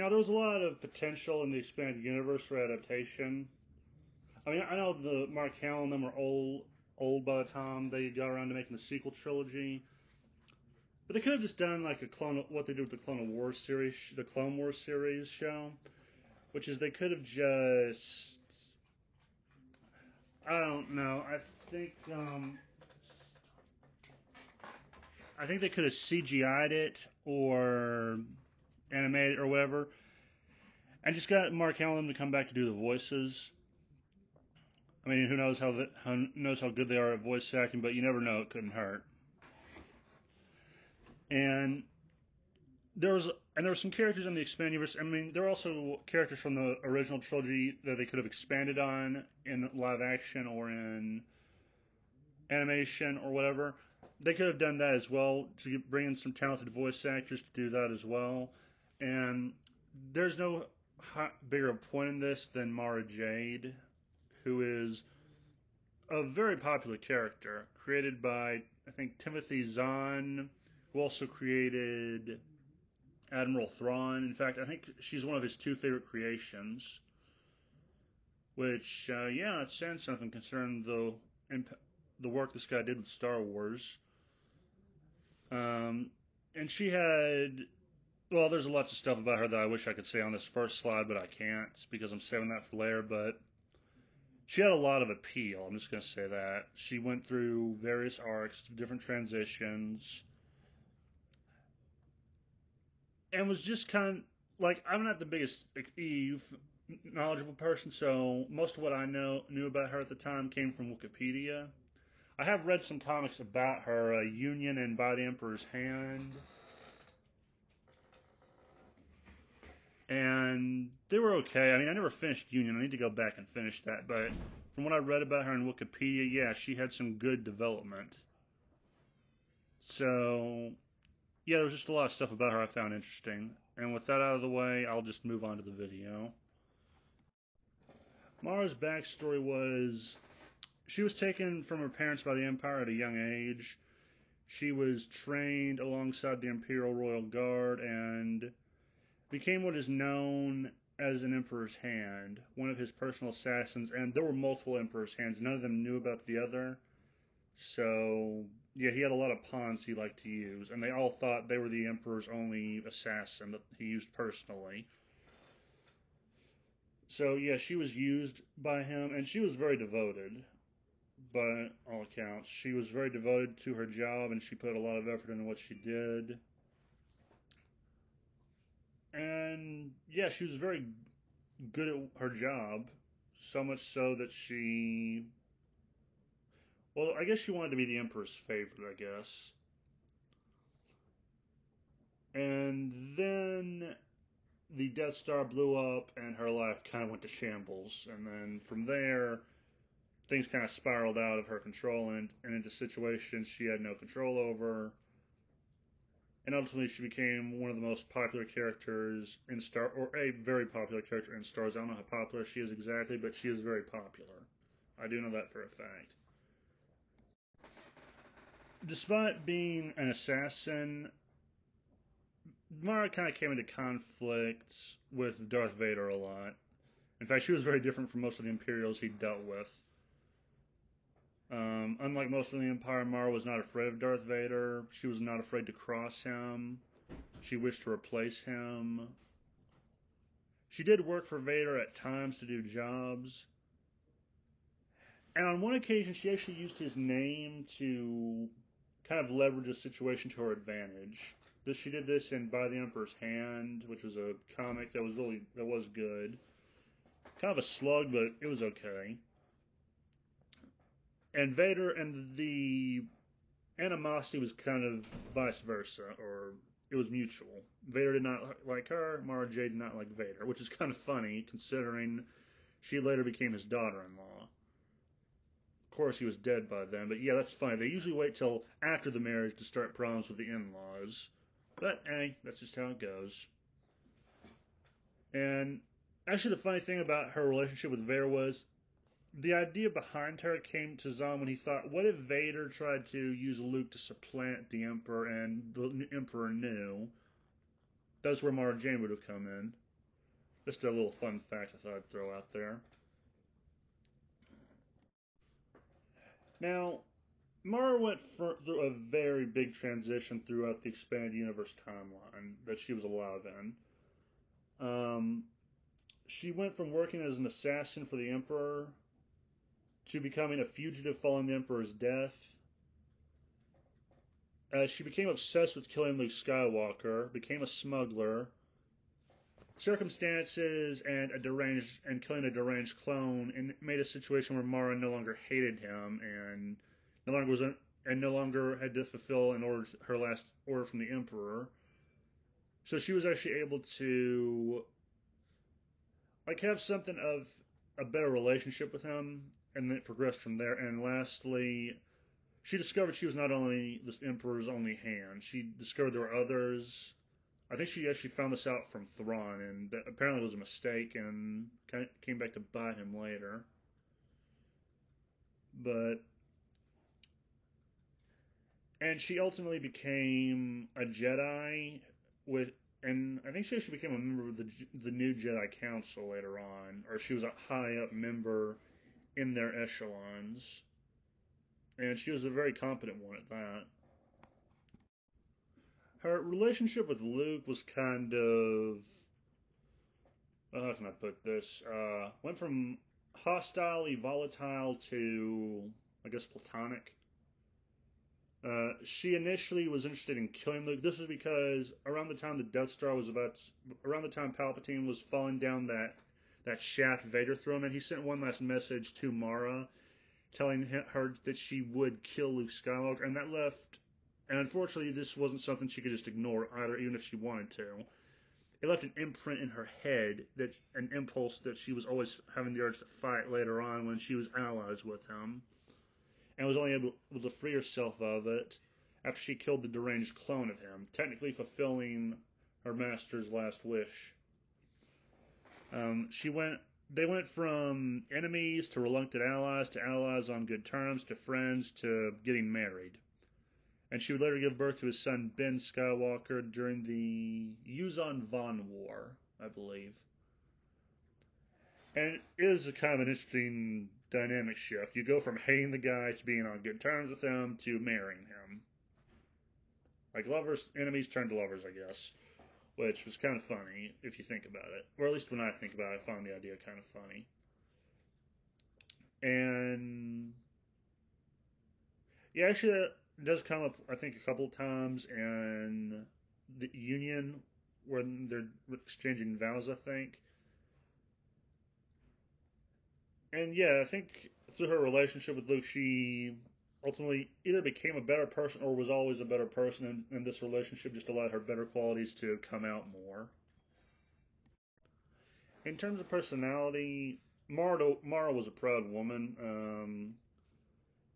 there was a lot of potential in the expanded universe for adaptation. I mean, I know the Mark Hamill and them were old by the time they got around to making the sequel trilogy, but they could have just done like a clone, what they did with the Clone Wars series, the Clone Wars series show, which is they could have just, I don't know, think, um, I think they could have CGI'd it or animated or whatever, and just got Mark Hamill to come back to do the voices. I mean, who knows how good they are at voice acting, but you never know. It couldn't hurt. And there were some characters in the expanded universe. I mean, there were also characters from the original trilogy that they could have expanded on in live action or in animation or whatever. They could have done that as well to bring in some talented voice actors to do that as well. And there's no bigger point in this than Mara Jade, who is a very popular character created by, I think, Timothy Zahn, who also created Admiral Thrawn. In fact, I think she's one of his two favorite creations. Which, yeah, it's saying something concerning the work this guy did with Star Wars. And she had, well, there's lots of stuff about her that I wish I could say on this first slide, but I can't because I'm saving that for later. But she had a lot of appeal. I'm just going to say that. She went through various arcs, different transitions, and was just kind of like, I'm not the biggest Eve knowledgeable person, so most of what I knew about her at the time came from Wikipedia. I have read some comics about her, Union and By the Emperor's Hand, and they were okay. I mean, I never finished Union. I need to go back and finish that, but from what I read about her in Wikipedia, yeah, she had some good development. So, yeah, there was just a lot of stuff about her I found interesting. And with that out of the way, I'll just move on to the video. Mara's backstory was she was taken from her parents by the Empire at a young age. She was trained alongside the Imperial Royal Guard and became what is known as an Emperor's Hand, one of his personal assassins, and there were multiple Emperor's Hands. None of them knew about the other. So, yeah, he had a lot of pawns he liked to use, and they all thought they were the Emperor's only assassin that he used personally. So, yeah, she was used by him, and she was very devoted, by all accounts. She was very devoted to her job, and she put a lot of effort into what she did. And, yeah, she was very good at her job, so much so that she, well, I guess she wanted to be the Emperor's favorite, I guess. And then the Death Star blew up and her life kind of went to shambles. And then from there, things kind of spiraled out of her control and into situations she had no control over. And ultimately, she became one of the most popular characters in Star, or a very popular character in Star Wars. I don't know how popular she is exactly, but she is very popular. I do know that for a fact. Despite being an assassin, Mara kind of came into conflict with Darth Vader a lot. In fact, she was very different from most of the Imperials he dealt with. Unlike most of the Empire, Mara was not afraid of Darth Vader. She was not afraid to cross him. She wished to replace him. She did work for Vader at times to do jobs. And on one occasion, she actually used his name to kind of leverage a situation to her advantage. She did this in By the Emperor's Hand, which was a comic that was good. Kind of a slug, but it was okay. And Vader and the animosity was kind of vice versa, or it was mutual. Vader did not like her, Mara Jade did not like Vader, which is kind of funny considering she later became his daughter-in-law. Of course, he was dead by then, but yeah, that's funny. They usually wait till after the marriage to start problems with the in-laws. But, hey, that's just how it goes. And actually, the funny thing about her relationship with Vader was the idea behind her came to Zahn when he thought, what if Vader tried to use Luke to supplant the Emperor and the Emperor knew? That's where Mara Jade would have come in. Just a little fun fact I thought I'd throw out there. Now, Mara went through a very big transition throughout the expanded universe timeline that she was alive in. She went from working as an assassin for the Emperor to becoming a fugitive following the Emperor's death. She became obsessed with killing Luke Skywalker, became a smuggler. Circumstances and killing a deranged clone and made a situation where Mara no longer hated him and no longer had to fulfill her last order from the Emperor. So she was actually able to have something of a better relationship with him, and then it progressed from there. And lastly, she discovered she was not only this Emperor's only hand. She discovered there were others. I think she actually found this out from Thrawn, and that apparently was a mistake, and came back to bite him later. But and she ultimately became a Jedi and I think she actually became a member of the new Jedi Council later on, or she was a high up member in their echelons, and she was a very competent one at that. Her relationship with Luke was kind of how can I put this? Went from hostile, volatile to I guess platonic. She initially was interested in killing Luke. This was because around the time the Death Star was around the time Palpatine was falling down that shaft Vader threw him, and he sent one last message to Mara, telling her that she would kill Luke Skywalker, and that left. And unfortunately, this wasn't something she could just ignore either, even if she wanted to. It left an imprint in her head, an impulse that she was always having the urge to fight later on when she was allies with him, and was only able to free herself of it after she killed the deranged clone of him, technically fulfilling her master's last wish. She went. They went from enemies to reluctant allies to allies on good terms to friends to getting married. And she would later give birth to his son Ben Skywalker during the Yuzon Vaughn War, I believe. And it is a kind of an interesting dynamic shift. You go from hating the guy to being on good terms with him to marrying him. Like lovers, enemies turn to lovers, I guess. Which was kind of funny if you think about it. Or at least when I think about it, I find the idea kind of funny. And yeah, actually, that does come up, I think, a couple of times in the Union when they're exchanging vows, I think. And yeah, I think through her relationship with Luke, she ultimately either became a better person or was always a better person, and this relationship just allowed her better qualities to come out more. In terms of personality, Mara was a proud woman.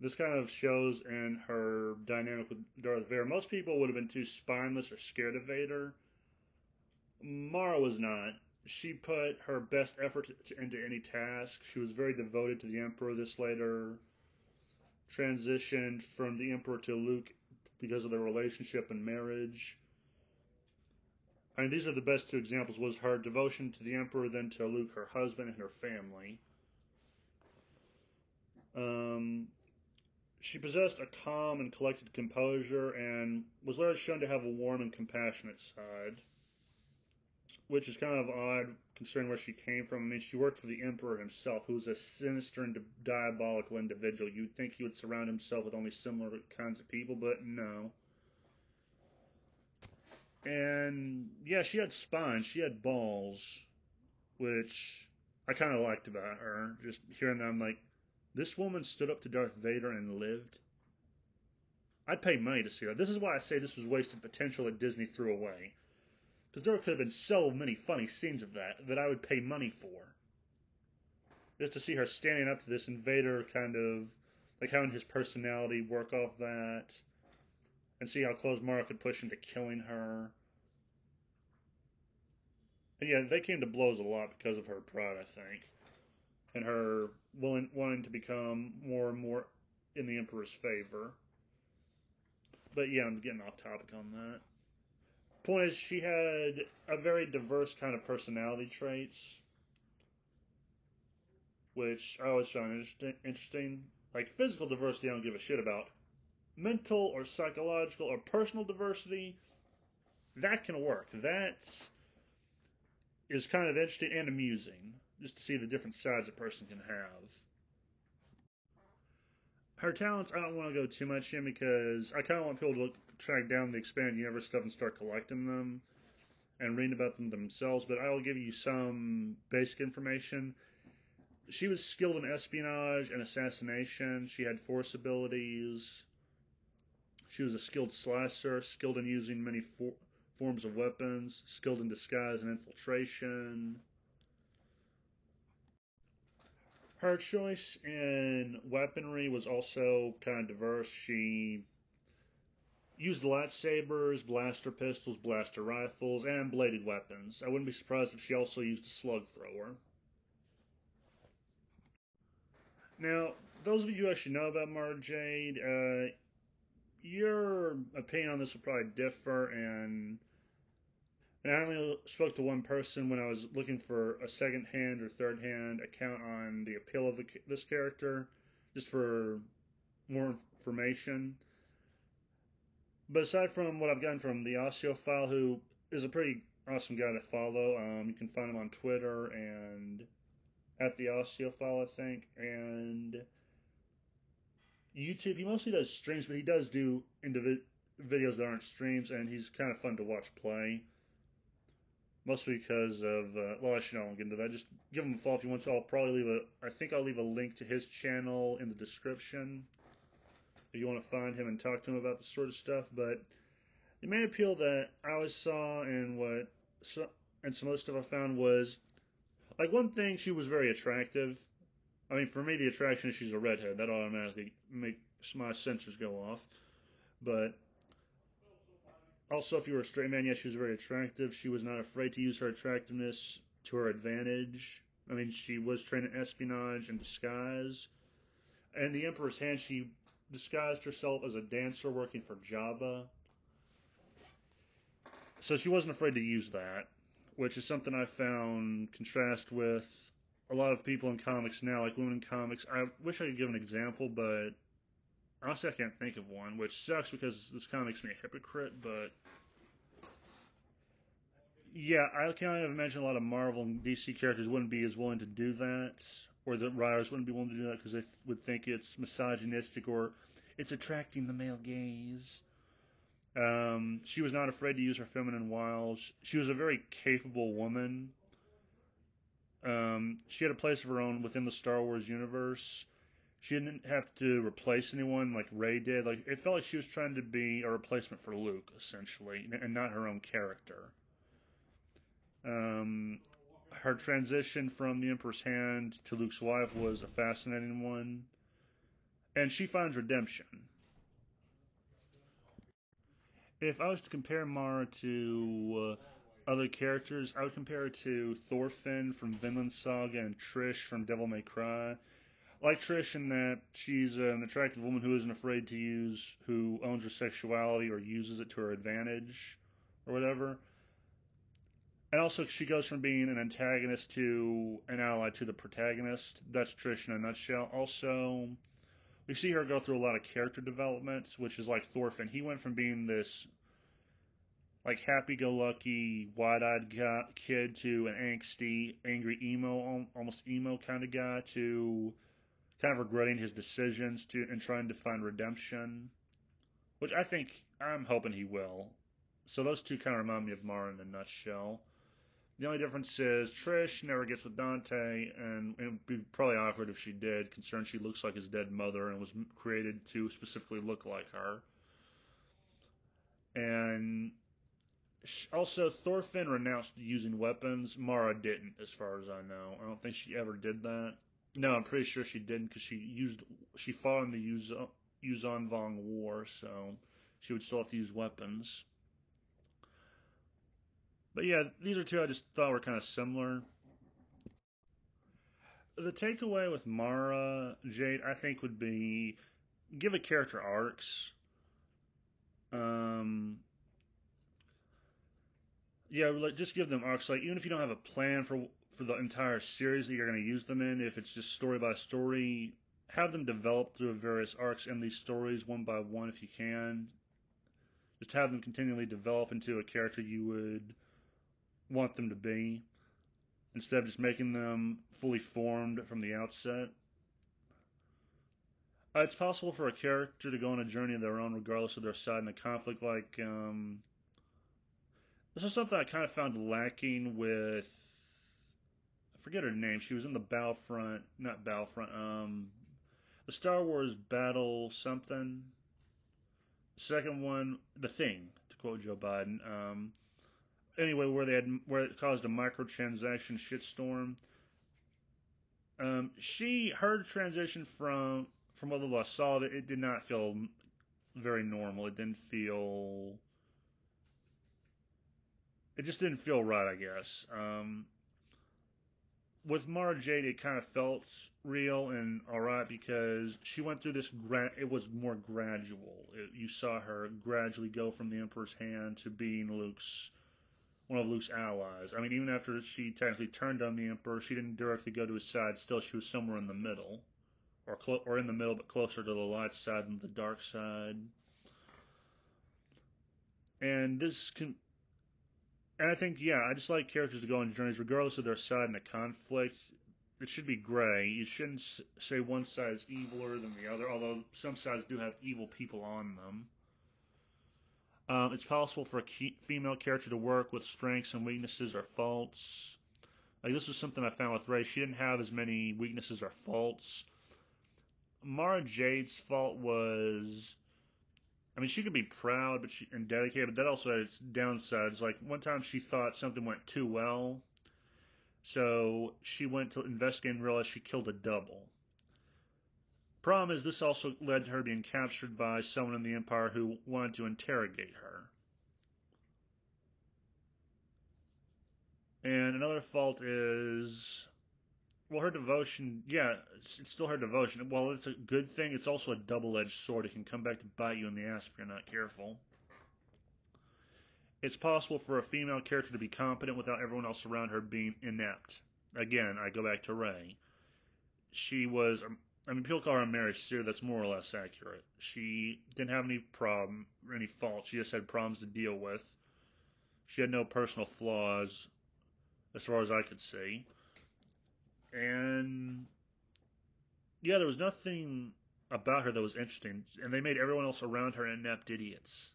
This kind of shows in her dynamic with Darth Vader. Most people would have been too spineless or scared of Vader. Mara was not. She put her best effort into any task. She was very devoted to the Emperor. This later transitioned from the Emperor to Luke because of their relationship and marriage. I mean, these are the best two examples. Was her devotion to the Emperor, then to Luke, her husband, and her family. Um, she possessed a calm and collected composure, and was later shown to have a warm and compassionate side, which is kind of odd considering where she came from. I mean, she worked for the Emperor himself, who was a sinister and diabolical individual. You'd think he would surround himself with only similar kinds of people, but no. And yeah, she had spine, she had balls, which I kind of liked about her. Just hearing that, I'm like, this woman stood up to Darth Vader and lived. I'd pay money to see that. This is why I say this was wasted potential that Disney threw away. Because there could have been so many funny scenes of that I would pay money for. Just to see her standing up to this and Vader kind of like having his personality work off that, and see how close Mara could push into killing her. And yeah, they came to blows a lot because of her pride, I think, and her wanting to become more and more in the Emperor's favor. But yeah, I'm getting off topic on that. Point is, she had a very diverse kind of personality traits, which I always found interesting. Like physical diversity, I don't give a shit about. Mental or psychological or personal diversity, that can work. That is kind of interesting and amusing, just to see the different sides a person can have. Her talents, I don't want to go too much in because I kind of want people to track down the expanded universe stuff and start collecting them and reading about them themselves. But I will give you some basic information. She was skilled in espionage and assassination. She had force abilities. She was a skilled slasher, skilled in using many forms of weapons, skilled in disguise and infiltration. Her choice in weaponry was also kind of diverse. She used lightsabers, blaster pistols, blaster rifles, and bladed weapons. I wouldn't be surprised if she also used a slug thrower. Now, those of you who actually know about Mara Jade, your opinion on this will probably differ, and I only spoke to one person when I was looking for a second-hand or third-hand account on the appeal of this character, just for more information. But aside from what I've gotten from the Osteophile, who is a pretty awesome guy to follow, you can find him on Twitter and at the Osteophile, I think, and YouTube. He mostly does streams, but he does do videos that aren't streams, and he's kind of fun to watch play. Mostly because of, well, actually, I won't get into that. Just give him a follow if you want to. I'll probably I think I'll leave a link to his channel in the description if you want to find him and talk to him about this sort of stuff. But the main appeal that I always saw and and some other stuff I found was, like, one thing, she was very attractive. I mean, for me, the attraction is she's a redhead. That automatically makes my sensors go off. But also, if you were a straight man, yes, she was very attractive. She was not afraid to use her attractiveness to her advantage. I mean, she was trained in espionage and disguise. And the Emperor's Hand, she disguised herself as a dancer working for Jabba. So she wasn't afraid to use that, which is something I found contrast with a lot of people in comics now, like women in comics. I wish I could give an example, but honestly, I can't think of one, which sucks because this kind of makes me a hypocrite, but yeah, I kind of imagine a lot of Marvel and DC characters wouldn't be as willing to do that, or the writers wouldn't be willing to do that because they would think it's misogynistic or it's attracting the male gaze. She was not afraid to use her feminine wiles. She was a very capable woman. She had a place of her own within the Star Wars universe. She didn't have to replace anyone like Rey did. Like it felt like she was trying to be a replacement for Luke, essentially, and not her own character. Um, Her transition from the Emperor's Hand to Luke's wife was a fascinating one, and she finds redemption. If I was to compare Mara to other characters, I would compare her to Thorfinn from Vinland Saga and Trish from Devil May Cry. Like Trish in that she's an attractive woman who isn't afraid to who owns her sexuality or uses it to her advantage or whatever. And also, she goes from being an antagonist to an ally to the protagonist. That's Trish in a nutshell. Also, we see her go through a lot of character development, which is like Thorfinn. He went from being this like happy-go-lucky, wide-eyed kid to an angsty, angry emo, almost emo kind of guy to kind of regretting his decisions to and trying to find redemption, which I'm hoping he will. So those two kind of remind me of Mara in a nutshell. The only difference is Trish never gets with Dante, and it would be probably awkward if she did, considering she looks like his dead mother and was created to specifically look like her. And also, Thorfinn renounced using weapons. Mara didn't, as far as I know. I don't think she ever did that. No, I'm pretty sure she didn't because she fought in the Yuzon Vong War, so she would still have to use weapons. But yeah, these are two I just thought were kind of similar. The takeaway with Mara Jade, I think, would be give a character arcs. Um, yeah, like just give them arcs. Like even if you don't have a plan for the entire series that you're going to use them in, if it's just story by story, have them develop through various arcs in these stories one by one if you can. Just have them continually develop into a character you would want them to be, instead of just making them fully formed from the outset. It's possible for a character to go on a journey of their own, regardless of their side in the conflict. Like this is something I kind of found lacking with. I forget her name. She was in the Battlefront, not Battlefront. The Star Wars Battle something. Second one, The Thing, to quote Joe Biden. Anyway, where it caused a microtransaction shitstorm. Her transition from what I saw, it did not feel very normal. It didn't feel. It just didn't feel right, I guess. With Mara Jade, it kind of felt real and alright because she went through this. It was more gradual. You saw her gradually go from the Emperor's hand to being one of Luke's allies. I mean, even after she technically turned on the Emperor, she didn't directly go to his side. Still, she was somewhere in the middle, or in the middle, but closer to the light side than the dark side. And this can And I think, yeah, I just like characters to go on journeys, regardless of their side in a conflict. It should be gray. You shouldn't say one side is eviler than the other, although some sides do have evil people on them. It's possible for a female character to work with strengths and weaknesses or faults. Like this was something I found with Ray. She didn't have as many weaknesses or faults. Mara Jade's fault was, I mean, she could be proud and dedicated, but that also had its downsides. Like one time she thought something went too well, so she went to investigate and realized she killed a double. Problem is, this also led to her being captured by someone in the Empire who wanted to interrogate her. And another fault is, well, her devotion, yeah, it's still her devotion. While it's a good thing, it's also a double-edged sword. It can come back to bite you in the ass if you're not careful. It's possible for a female character to be competent without everyone else around her being inept. Again, I go back to Rey. She was, I mean, people call her a Mary Sue. That's more or less accurate. She didn't have any faults. She just had problems to deal with. She had no personal flaws, as far as I could see. And yeah, there was nothing about her that was interesting. And they made everyone else around her inept idiots.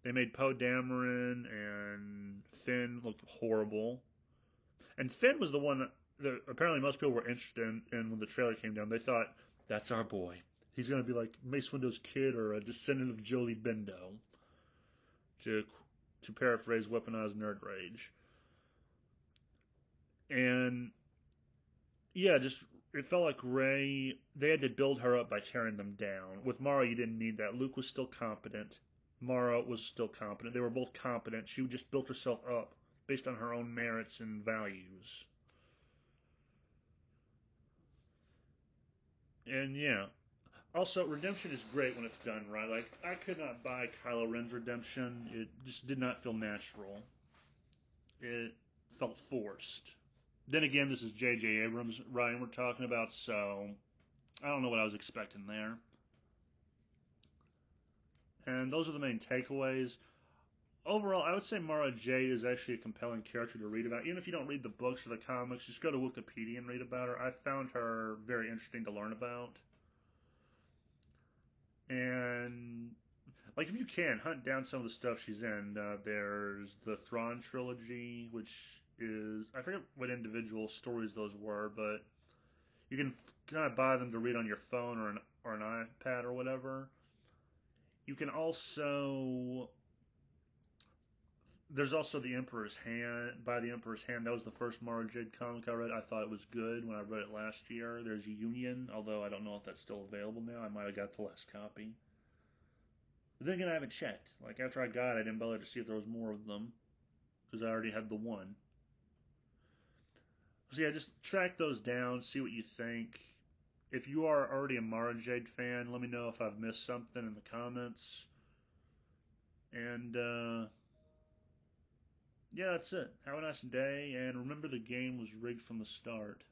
They made Poe Dameron and Finn look horrible. And Finn was the one that apparently most people were interested in when the trailer came down. They thought, that's our boy. He's going to be like Mace Windu's kid or a descendant of Jolie Bindo. To paraphrase Weaponized Nerd Rage. And yeah, just it felt like Rey. They had to build her up by tearing them down. With Mara, you didn't need that. Luke was still competent. Mara was still competent. They were both competent. She just built herself up based on her own merits and values. And yeah. Also, redemption is great when it's done right. Like, I could not buy Kylo Ren's redemption. It just did not feel natural. It felt forced. Then again, this is J.J. Abrams writing we're talking about, so I don't know what I was expecting there. And those are the main takeaways. Overall, I would say Mara Jade is actually a compelling character to read about. Even if you don't read the books or the comics, just go to Wikipedia and read about her. I found her very interesting to learn about. And, like, if you can, hunt down some of the stuff she's in. There's the Thrawn trilogy, which is, I forget what individual stories those were, but you can kind of buy them to read on your phone or an iPad or whatever. You can also There's also The Emperor's Hand. By The Emperor's Hand, that was the first Mara Jade comic I read. I thought it was good when I read it last year. There's Union, although I don't know if that's still available now. I might have got the last copy. But then again, I haven't checked. Like, after I got it, I didn't bother to see if there was more of them, because I already had the one. So yeah, just track those down, see what you think. If you are already a Mara Jade fan, let me know if I've missed something in the comments. And, Yeah, that's it. Have a nice day, and remember the game was rigged from the start.